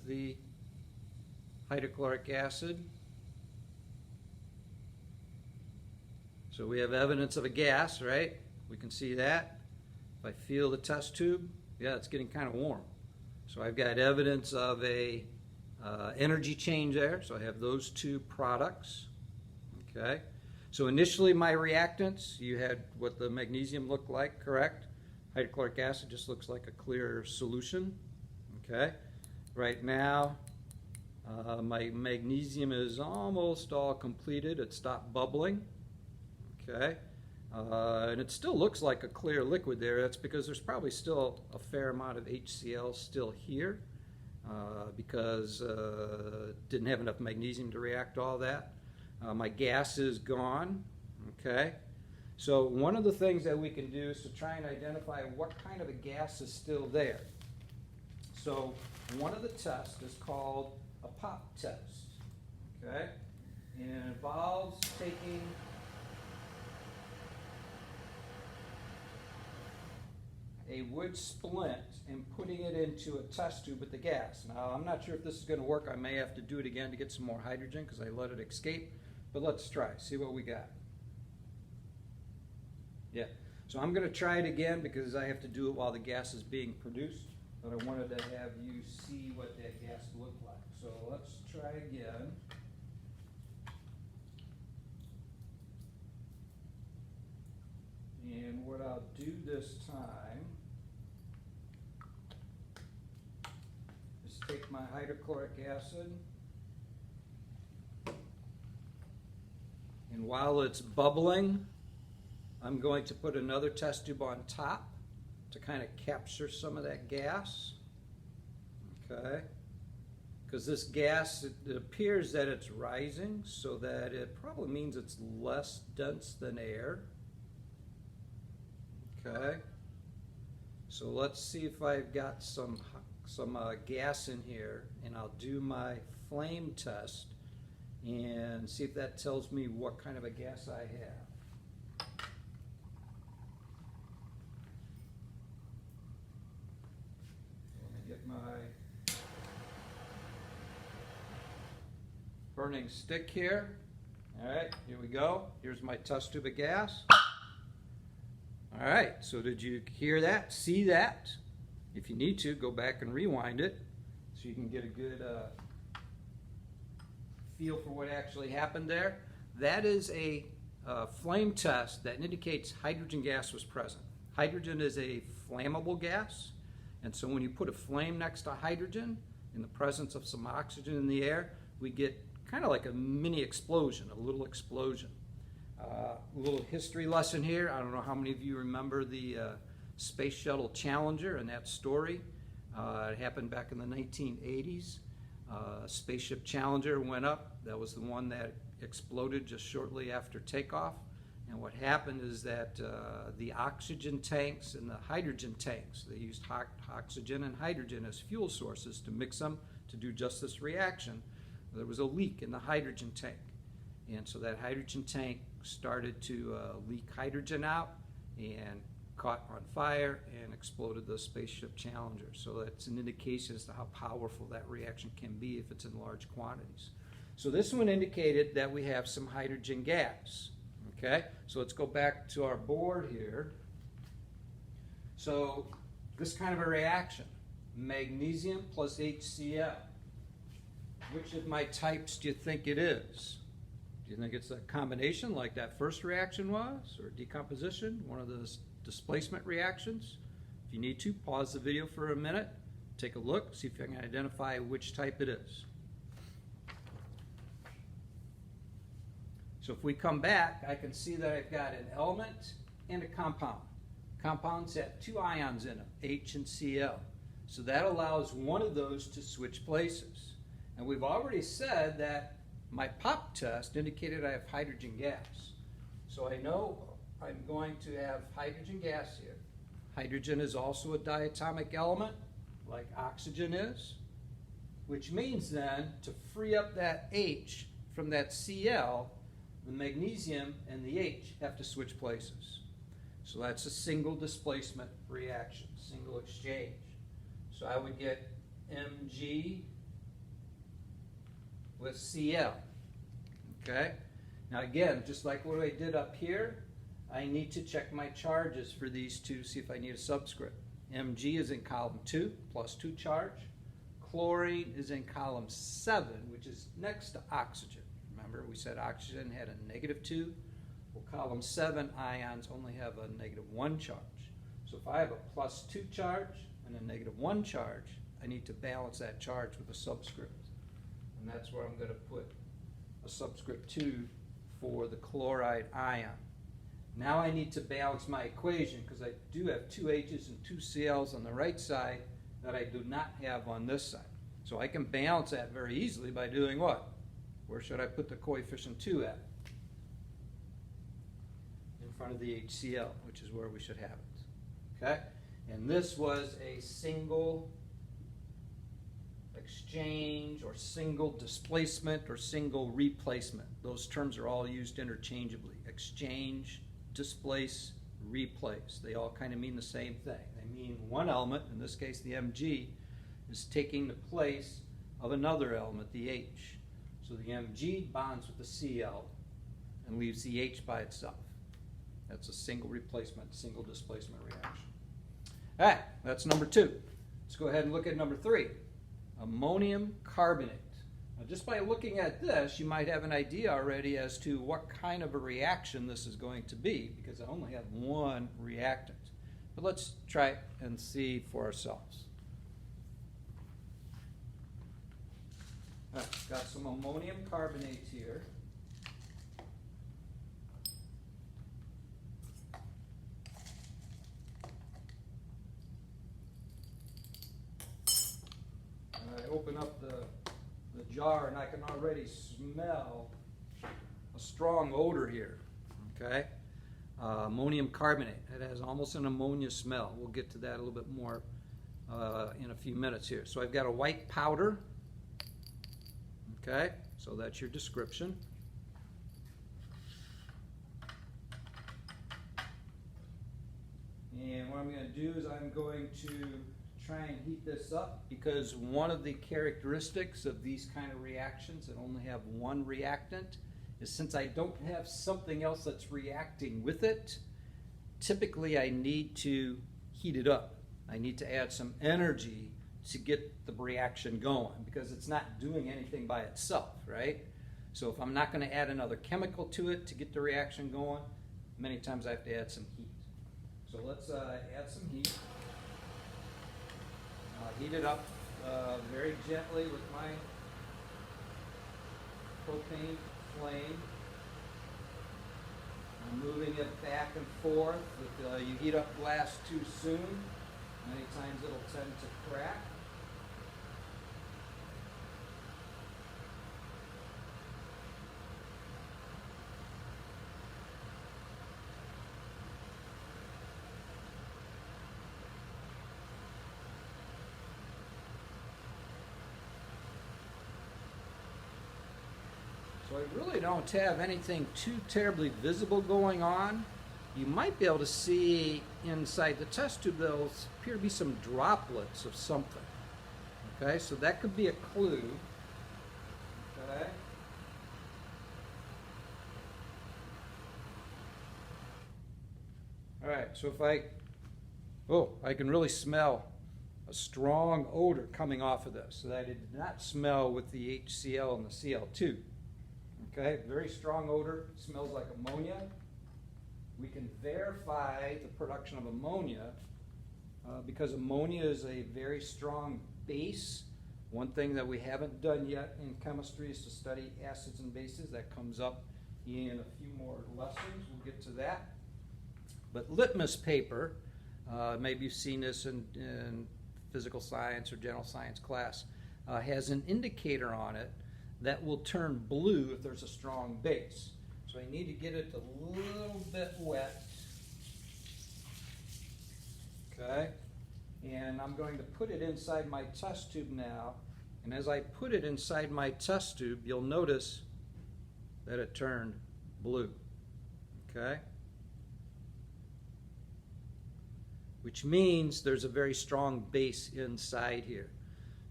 with the hydrochloric acid. So we have evidence of a gas, right? We can see that. If I feel the test tube, yeah, it's getting kind of warm. So I've got evidence of a energy change there. So I have those two products. Okay. So initially my reactants, you had what the magnesium looked like, correct? Hydrochloric acid just looks like a clear solution. Okay. Right now, my magnesium is almost all completed. It stopped bubbling. Okay. And it still looks like a clear liquid there. That's because there's probably still a fair amount of HCl still here because it didn't have enough magnesium to react all that. My gas is gone. Okay. So one of the things that we can do is to try and identify what kind of a gas is still there. So one of the tests is called a pop test. Okay. And it involves taking a wood splint and putting it into a test tube with the gas. Now, I'm not sure if this is going to work. I may have to do it again to get some more hydrogen because I let it escape. But let's try, see what we got. Yeah, so I'm going to try it again because I have to do it while the gas is being produced. But I wanted to have you see what that gas looked like. So let's try again. And what I'll do this time is take my hydrochloric acid, and while it's bubbling, I'm going to put another test tube on top to kind of capture some of that gas. Okay, because this gas, it appears that it's rising, so that it probably means it's less dense than air. Okay, so let's see if I've got some gas in here, and I'll do my flame test and see if that tells me what kind of a gas I have. Let me get my burning stick here. All right, here we go. Here's my test tube of gas. All right, so did you hear that, see that? If you need to, go back and rewind it so you can get a good feel for what actually happened there. That is a flame test that indicates hydrogen gas was present. Hydrogen is a flammable gas, and so when you put a flame next to hydrogen in the presence of some oxygen in the air, we get kind of like a mini explosion, a little explosion. A little history lesson here. I don't know how many of you remember the Space Shuttle Challenger and that story. It happened back in the 1980s. Spaceship Challenger went up. That was the one that exploded just shortly after takeoff. And what happened is that the oxygen tanks and the hydrogen tanks, they used oxygen and hydrogen as fuel sources to mix them to do just this reaction. There was a leak in the hydrogen tank. And so that hydrogen tank started to leak hydrogen out and caught on fire and exploded the Spaceship Challenger. So that's an indication as to how powerful that reaction can be if it's in large quantities. So this one indicated that we have some hydrogen gas. Okay, so let's go back to our board here. So this kind of a reaction, magnesium plus HCl. Which of my types do you think it is? Do you think it's a combination like that first reaction was, or decomposition, one of those displacement reactions? If you need to, pause the video for a minute, take a look, see if you can identify which type it is. So if we come back, I can see that I've got an element and a compound. Compounds have two ions in them, H and Cl. So that allows one of those to switch places. And we've already said that my pop test indicated I have hydrogen gas. So I know I'm going to have hydrogen gas here. Hydrogen is also a diatomic element, like oxygen is, which means then to free up that H from that Cl, the magnesium and the H have to switch places. So that's a single displacement reaction, single exchange. So I would get Mg with Cl. Okay? Now again, just like what I did up here, I need to check my charges for these two, see if I need a subscript. Mg is in column 2, +2 charge. Chlorine is in column 7, which is next to oxygen. Remember, we said oxygen had a -2. Well, column 7 ions only have a -1 charge. So if I have a +2 charge and a -1 charge, I need to balance that charge with a subscript. And that's where I'm going to put a subscript 2 for the chloride ion. Now I need to balance my equation because I do have 2 H's and 2 Cl's on the right side that I do not have on this side. So I can balance that very easily by doing what? Where should I put the coefficient 2 at? In front of the HCl, which is where we should have it. Okay? And this was a single exchange or single displacement or single replacement. Those terms are all used interchangeably. Exchange, displace, replace. They all kind of mean the same thing. They mean one element, in this case the Mg, is taking the place of another element, the H. So the Mg bonds with the Cl and leaves the H by itself. That's a single replacement, single displacement reaction. All right, that's number 2. Let's go ahead and look at number 3, ammonium carbonate. Now, just by looking at this, you might have an idea already as to what kind of a reaction this is going to be, because I only have one reactant. But let's try it and see for ourselves. All right, got some ammonium carbonate here. And I open up the jar and I can already smell a strong odor here, okay? Ammonium carbonate, it has almost an ammonia smell. We'll get to that a little bit more in a few minutes here. So I've got a white powder, okay? So that's your description. And what I'm going to do is I'm going to try and heat this up, because one of the characteristics of these kind of reactions that only have one reactant is, since I don't have something else that's reacting with it, typically I need to heat it up. I need to add some energy to get the reaction going, because it's not doing anything by itself, right? So if I'm not going to add another chemical to it to get the reaction going, many times I have to add some heat. So let's add some heat. Heat it up very gently with my propane flame. I'm moving it back and forth. If you heat up glass too soon, many times it'll tend to crack. So I really don't have anything too terribly visible going on. You might be able to see inside the test tube there'll appear to be some droplets of something. Okay, so that could be a clue. Okay. All right, so if I can really smell a strong odor coming off of this, so that I did not smell with the HCl and the Cl2. Okay, very strong odor, smells like ammonia. We can verify the production of ammonia because ammonia is a very strong base. One thing that we haven't done yet in chemistry is to study acids and bases. That comes up in a few more lessons. We'll get to that. But litmus paper, maybe you've seen this in physical science or general science class, has an indicator on it that will turn blue if there's a strong base. So I need to get it a little bit wet. Okay? And I'm going to put it inside my test tube now. And as I put it inside my test tube, you'll notice that it turned blue. Okay? Which means there's a very strong base inside here.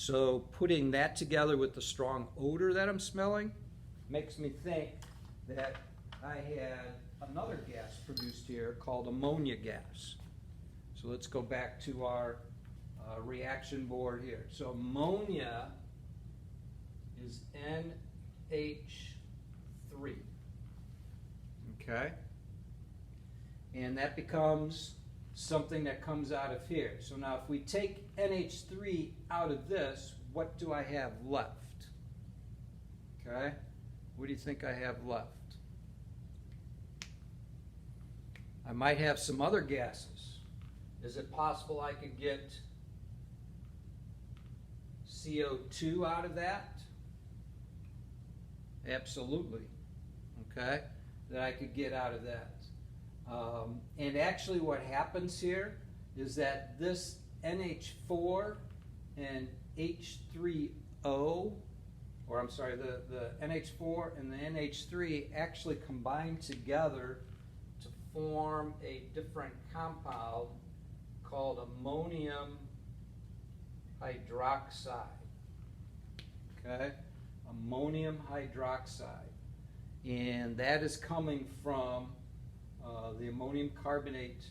So putting that together with the strong odor that I'm smelling makes me think that I had another gas produced here called ammonia gas. So let's go back to our reaction board here. So ammonia is NH3. Okay? And that becomes something that comes out of here. So now if we take NH3 out of this, what do I have left? Okay? What do you think I have left? I might have some other gases. Is it possible I could get CO2 out of that? Absolutely. Okay? That I could get out of that. And actually what happens here is that this NH4 and H3O, or I'm sorry, the NH4 and the NH3 actually combine together to form a different compound called ammonium hydroxide. Okay? Ammonium hydroxide. And that is coming from the ammonium carbonate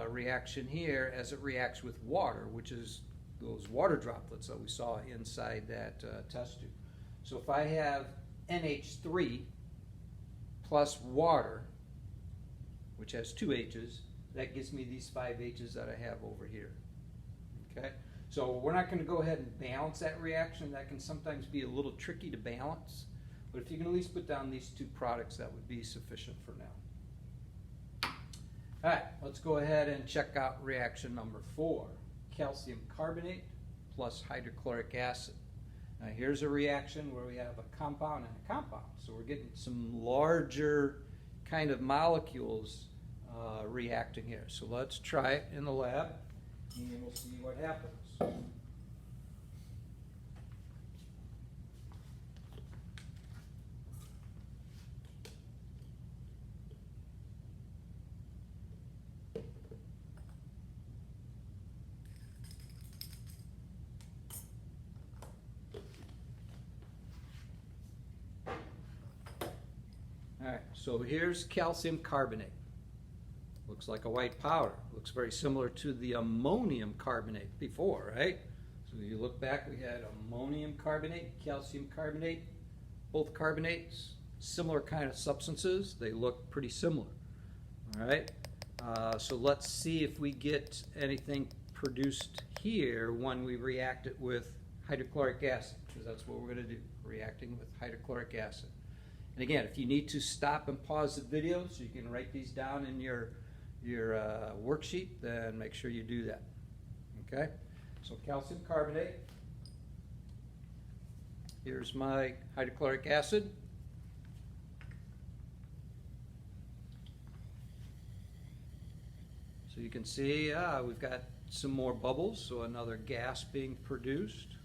reaction here as it reacts with water, which is those water droplets that we saw inside that test tube. So if I have NH3 plus water, which has 2 H's, that gives me these 5 H's that I have over here. Okay? So we're not going to go ahead and balance that reaction. That can sometimes be a little tricky to balance. But if you can at least put down these 2 products, that would be sufficient for now. All right, let's go ahead and check out reaction number 4. Calcium carbonate plus hydrochloric acid. Now here's a reaction where we have a compound and a compound. So we're getting some larger kind of molecules reacting here. So let's try it in the lab and we'll see what happens. All right, so here's calcium carbonate. Looks like a white powder. Looks very similar to the ammonium carbonate before, right? So you look back, we had ammonium carbonate, calcium carbonate, both carbonates, similar kind of substances. They look pretty similar, all right? So let's see if we get anything produced here when we react it with hydrochloric acid, because that's what we're going to do, reacting with hydrochloric acid. And again, if you need to stop and pause the video so you can write these down in your worksheet, then make sure you do that. Okay? So calcium carbonate. Here's my hydrochloric acid. So you can see we've got some more bubbles, so another gas being produced.